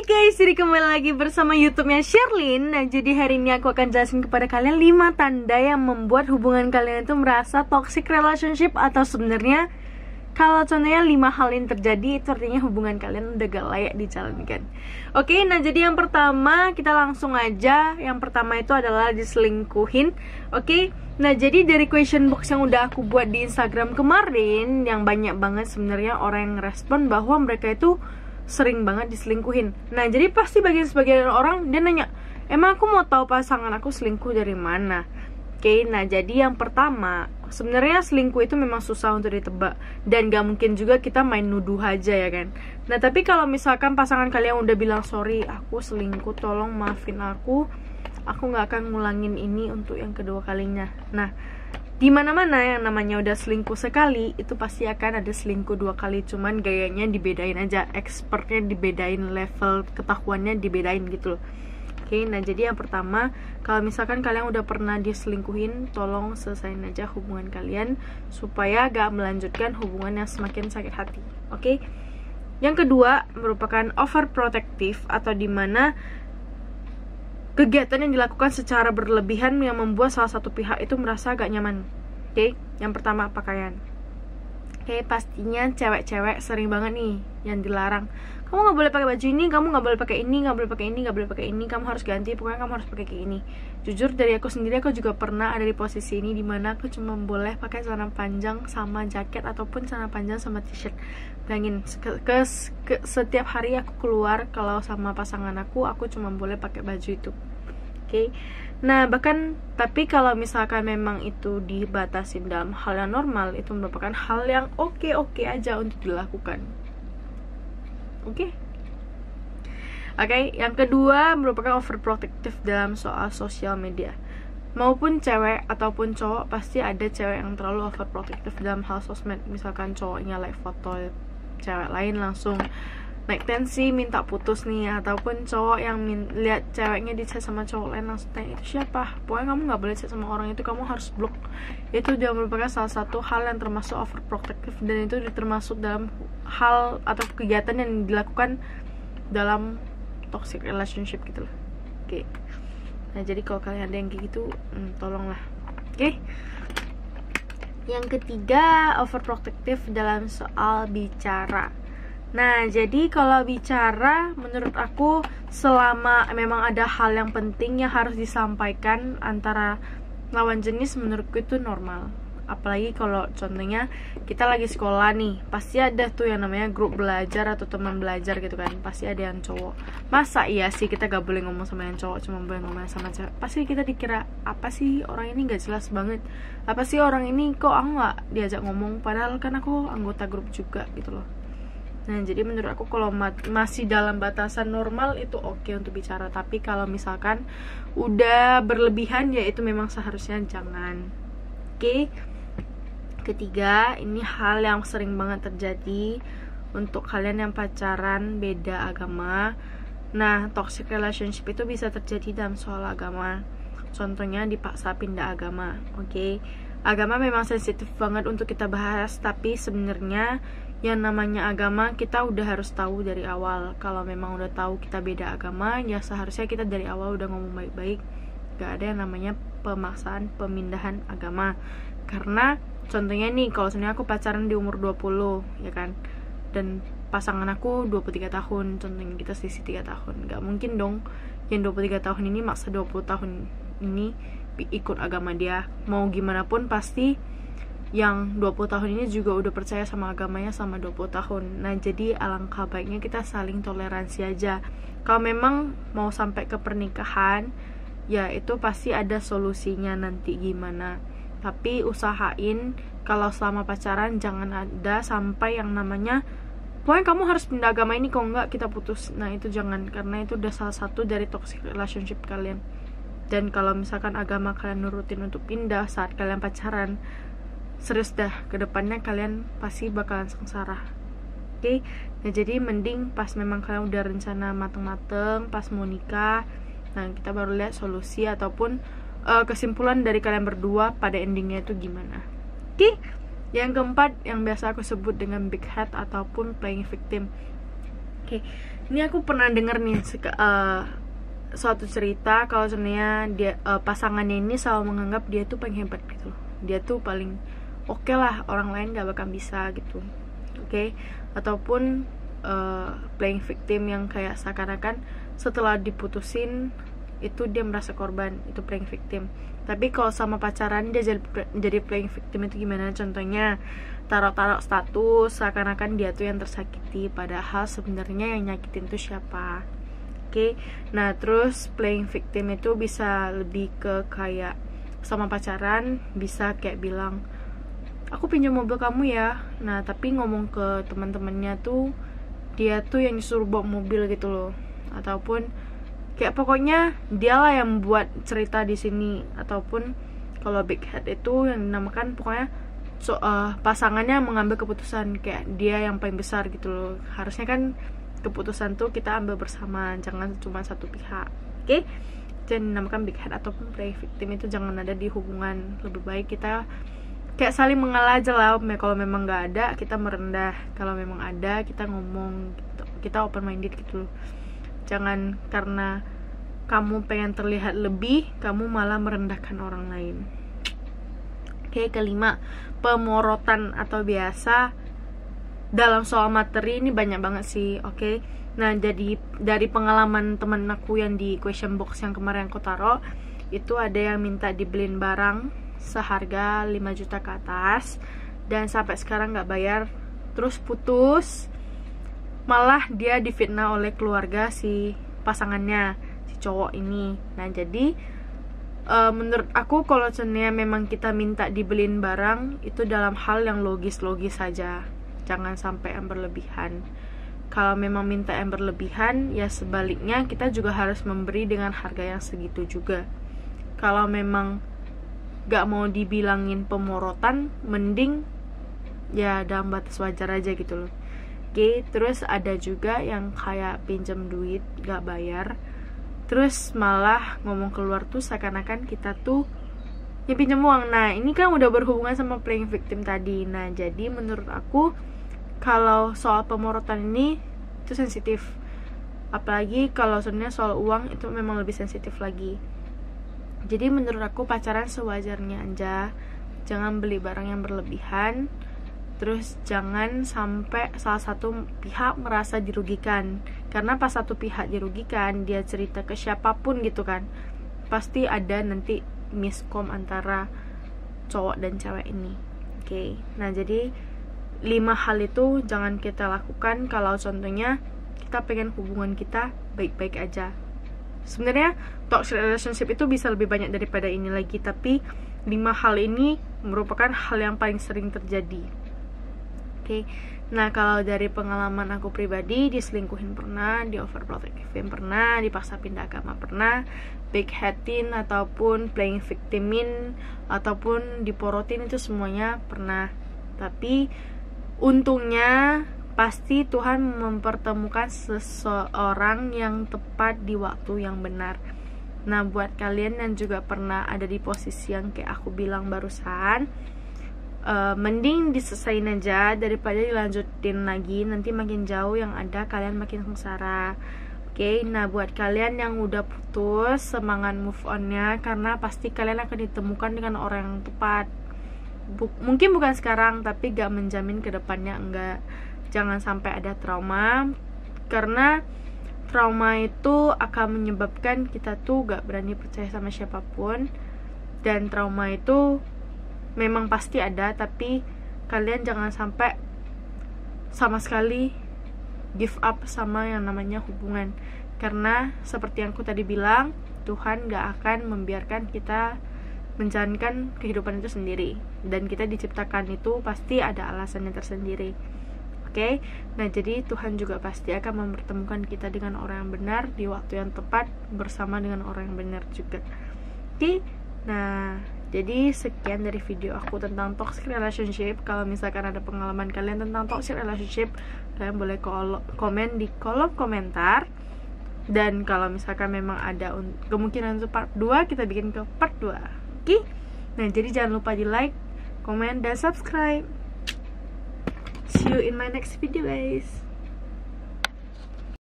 Hai guys, jadi kembali lagi bersama YouTube-nya Sherlyn. Nah, jadi hari ini aku akan jelasin kepada kalian 5 tanda yang membuat hubungan kalian itu merasa toxic relationship. Atau sebenarnya kalau contohnya 5 hal yang terjadi, itu artinya hubungan kalian udah gak layak dijalankan. Oke, nah jadi yang pertama, kita langsung aja. Yang pertama itu adalah diselingkuhin. Oke, nah jadi dari question box yang udah aku buat di Instagram kemarin, yang banyak banget sebenarnya orang yang ngerespon bahwa mereka itu sering banget diselingkuhin. Nah, jadi pasti sebagian orang dia nanya, emang aku mau tahu pasangan aku selingkuh dari mana? Oke, nah jadi yang pertama, sebenarnya selingkuh itu memang susah untuk ditebak, dan gak mungkin juga kita main nuduh aja ya kan. Nah, tapi kalau misalkan pasangan kalian udah bilang, sorry aku selingkuh, tolong maafin aku gak akan ngulangin ini untuk yang kedua kalinya. Nah, di mana-mana yang namanya udah selingkuh sekali, itu pasti akan ada selingkuh 2 kali. Cuman gayanya dibedain aja, expertnya dibedain, level ketahuannya dibedain gitu loh. Oke, nah jadi yang pertama, kalau misalkan kalian udah pernah diselingkuhin, tolong selesain aja hubungan kalian supaya gak melanjutkan hubungan yang semakin sakit hati. Oke. Yang kedua merupakan overprotective, atau dimana kegiatan yang dilakukan secara berlebihan yang membuat salah satu pihak itu merasa agak nyaman. Oke, yang pertama pakaian. Oke, pastinya cewek-cewek sering banget nih yang dilarang. Kamu gak boleh pakai baju ini, kamu gak boleh pakai ini, gak boleh pakai ini, gak boleh pakai ini, kamu harus ganti, pokoknya kamu harus pakai kayak ini. Jujur dari aku sendiri, aku juga pernah ada di posisi ini, dimana aku cuma boleh pakai celana panjang sama jaket, ataupun celana panjang sama t-shirt. Bayangin, setiap hari aku keluar kalau sama pasangan aku cuma boleh pakai baju itu. Oke. Nah, bahkan tapi kalau misalkan memang itu dibatasin dalam hal yang normal, itu merupakan hal yang oke aja untuk dilakukan. Oke, yang kedua merupakan overprotective dalam soal sosial media. Maupun cewek ataupun cowok, pasti ada cewek yang terlalu overprotective dalam hal sosmed. Misalkan cowoknya like foto cewek lain langsung naik tensi, minta putus nih. Ataupun cowok yang lihat ceweknya di chat sama cowok lain langsung tanya, itu siapa? Pokoknya kamu gak boleh chat sama orang itu, kamu harus blok. Itu dia merupakan salah satu hal yang termasuk overprotective, dan itu termasuk dalam hal atau kegiatan yang dilakukan dalam toxic relationship gitu loh. Oke. Nah, jadi kalau kalian ada yang kayak gitu, tolonglah. Oke. Yang ketiga, overprotective dalam soal bicara. Nah, jadi kalau bicara, menurut aku selama memang ada hal yang penting yang harus disampaikan antara lawan jenis, menurutku itu normal. Apalagi kalau contohnya kita lagi sekolah nih, pasti ada tuh yang namanya grup belajar atau teman belajar gitu kan. Pasti ada yang cowok. Masa iya sih kita gak boleh ngomong sama yang cowok, cuma boleh ngomong sama cewek? Pasti kita dikira, apa sih orang ini gak jelas banget, apa sih orang ini kok aku gak diajak ngomong, padahal kan aku anggota grup juga gitu loh. Nah, jadi menurut aku kalau masih dalam batasan normal itu oke untuk bicara. Tapi kalau misalkan udah berlebihan, ya itu memang seharusnya jangan. Oke. Ketiga, ini hal yang sering banget terjadi untuk kalian yang pacaran beda agama. Nah, toxic relationship itu bisa terjadi dalam soal agama. Contohnya dipaksa pindah agama. Oke. Agama memang sensitif banget untuk kita bahas, tapi sebenarnya yang namanya agama kita udah harus tahu dari awal. Kalau memang udah tahu kita beda agama, ya seharusnya kita dari awal udah ngomong baik-baik. Gak ada yang namanya pemaksaan pemindahan agama. Karena contohnya nih, kalau sebenarnya aku pacaran di umur 20 ya kan, dan pasangan aku 23 tahun, contohnya kita selisih 3 tahun. Gak mungkin dong yang 23 tahun ini maksa 20 tahun ini ikut agama dia. Mau gimana pun pasti yang 20 tahun ini juga udah percaya sama agamanya sama 20 tahun. Nah, jadi alangkah baiknya kita saling toleransi aja. Kalau memang mau sampai ke pernikahan, ya itu pasti ada solusinya nanti gimana. Tapi usahain kalau selama pacaran jangan ada sampai yang namanya, pokoknya kamu harus pindah agama ini, kalau enggak kita putus. Nah, itu jangan, karena itu udah salah satu dari toxic relationship kalian. Dan kalau misalkan agama kalian nurutin untuk pindah saat kalian pacaran, serius dah, kedepannya kalian pasti bakalan sengsara. Oke. Nah, jadi mending pas memang kalian udah rencana mateng-mateng, pas mau nikah, nah kita baru lihat solusi ataupun kesimpulan dari kalian berdua pada endingnya itu gimana. Oke. Yang keempat, yang biasa aku sebut dengan big head ataupun playing victim. Oke. Ini aku pernah denger nih suatu cerita kalau sebenarnya dia pasangannya ini selalu menganggap dia tuh paling hebat gitu. Dia tuh paling oke lah, orang lain gak bakal bisa gitu. Oke. Ataupun playing victim yang kayak seakan-akan setelah diputusin itu dia merasa korban, itu playing victim. Tapi kalau sama pacaran dia jadi playing victim itu gimana? Contohnya taruh status seakan-akan dia tuh yang tersakiti, padahal sebenarnya yang nyakitin tuh siapa. Oke. Nah, terus playing victim itu bisa lebih ke kayak sama pacaran bisa kayak bilang, aku pinjam mobil kamu ya. Nah, tapi ngomong ke teman-temannya tuh dia tuh yang disuruh bawa mobil gitu loh. Ataupun kayak pokoknya dialah yang buat cerita di sini. Ataupun kalau big head itu yang dinamakan pokoknya pasangannya mengambil keputusan kayak dia yang paling besar gitu loh. Harusnya kan keputusan tuh kita ambil bersama, jangan cuma satu pihak. Oke? Jadi dinamakan big head ataupun playing victim itu jangan ada di hubungan. Lebih baik kita kayak saling mengalah aja lah. Kalau memang nggak ada kita merendah, kalau memang ada kita ngomong gitu. Kita open minded gitu loh. Jangan karena kamu pengen terlihat lebih kamu malah merendahkan orang lain. Oke, kelima, pemorotan atau biasa dalam soal materi ini banyak banget sih. Oke. Nah, jadi dari pengalaman temen aku yang di question box yang kemarin aku taruh, itu ada yang minta dibeliin barang seharga 5 juta ke atas dan sampai sekarang nggak bayar, terus putus. Malah dia difitnah oleh keluarga si pasangannya, si cowok ini. Nah, jadi menurut aku kalau sebenarnya memang kita minta dibeliin barang itu dalam hal yang logis-logis saja, jangan sampai yang berlebihan. Kalau memang minta yang berlebihan, ya sebaliknya kita juga harus memberi dengan harga yang segitu juga. Kalau memang gak mau dibilangin pemorotan, mending ya dalam batas wajar aja gitu loh. Oke, terus ada juga yang kayak pinjam duit gak bayar, terus malah ngomong keluar tuh seakan-akan kita tuh yang pinjam uang. Nah, ini kan udah berhubungan sama playing victim tadi. Nah, jadi menurut aku kalau soal pemorotan ini itu sensitif, apalagi kalau sebenarnya soal uang itu memang lebih sensitif lagi. Jadi menurut aku pacaran sewajarnya aja, jangan beli barang yang berlebihan. Terus jangan sampai salah satu pihak merasa dirugikan, karena pas satu pihak dirugikan dia cerita ke siapapun gitu kan, pasti ada nanti miskom antara cowok dan cewek ini. Oke. Nah, jadi 5 hal itu jangan kita lakukan kalau contohnya kita pengen hubungan kita baik-baik aja. Sebenarnya toxic relationship itu bisa lebih banyak daripada ini lagi, tapi 5 hal ini merupakan hal yang paling sering terjadi. Oke. Nah, kalau dari pengalaman aku pribadi, diselingkuhin pernah, di overprotectivein pernah, dipaksa pindah agama pernah, big headin ataupun playing victimin ataupun diporotin, itu semuanya pernah. Tapi untungnya pasti Tuhan mempertemukan seseorang yang tepat di waktu yang benar. Nah, buat kalian yang juga pernah ada di posisi yang kayak aku bilang barusan, mending diselesain aja daripada dilanjutin lagi, nanti makin jauh yang ada kalian makin sengsara. Oke. Nah, buat kalian yang udah putus, semangat move on-nya, karena pasti kalian akan ditemukan dengan orang yang tepat. Mungkin bukan sekarang, tapi gak menjamin kedepannya enggak. Jangan sampai ada trauma, karena trauma itu akan menyebabkan kita tuh gak berani percaya sama siapapun. Dan trauma itu memang pasti ada, tapi kalian jangan sampai sama sekali give up sama yang namanya hubungan. Karena seperti yang aku tadi bilang, Tuhan gak akan membiarkan kita menjalankan kehidupan itu sendiri, dan kita diciptakan itu pasti ada alasannya tersendiri. Oke. Nah, jadi Tuhan juga pasti akan mempertemukan kita dengan orang yang benar di waktu yang tepat, bersama dengan orang yang benar juga. Oke. Nah, jadi sekian dari video aku tentang toxic relationship. Kalau misalkan ada pengalaman kalian tentang toxic relationship, kalian boleh komen di kolom komentar. Dan kalau misalkan memang ada kemungkinan untuk part 2, kita bikin ke part 2. Oke? Nah, jadi jangan lupa di like, komen, dan subscribe. See you in my next video, guys.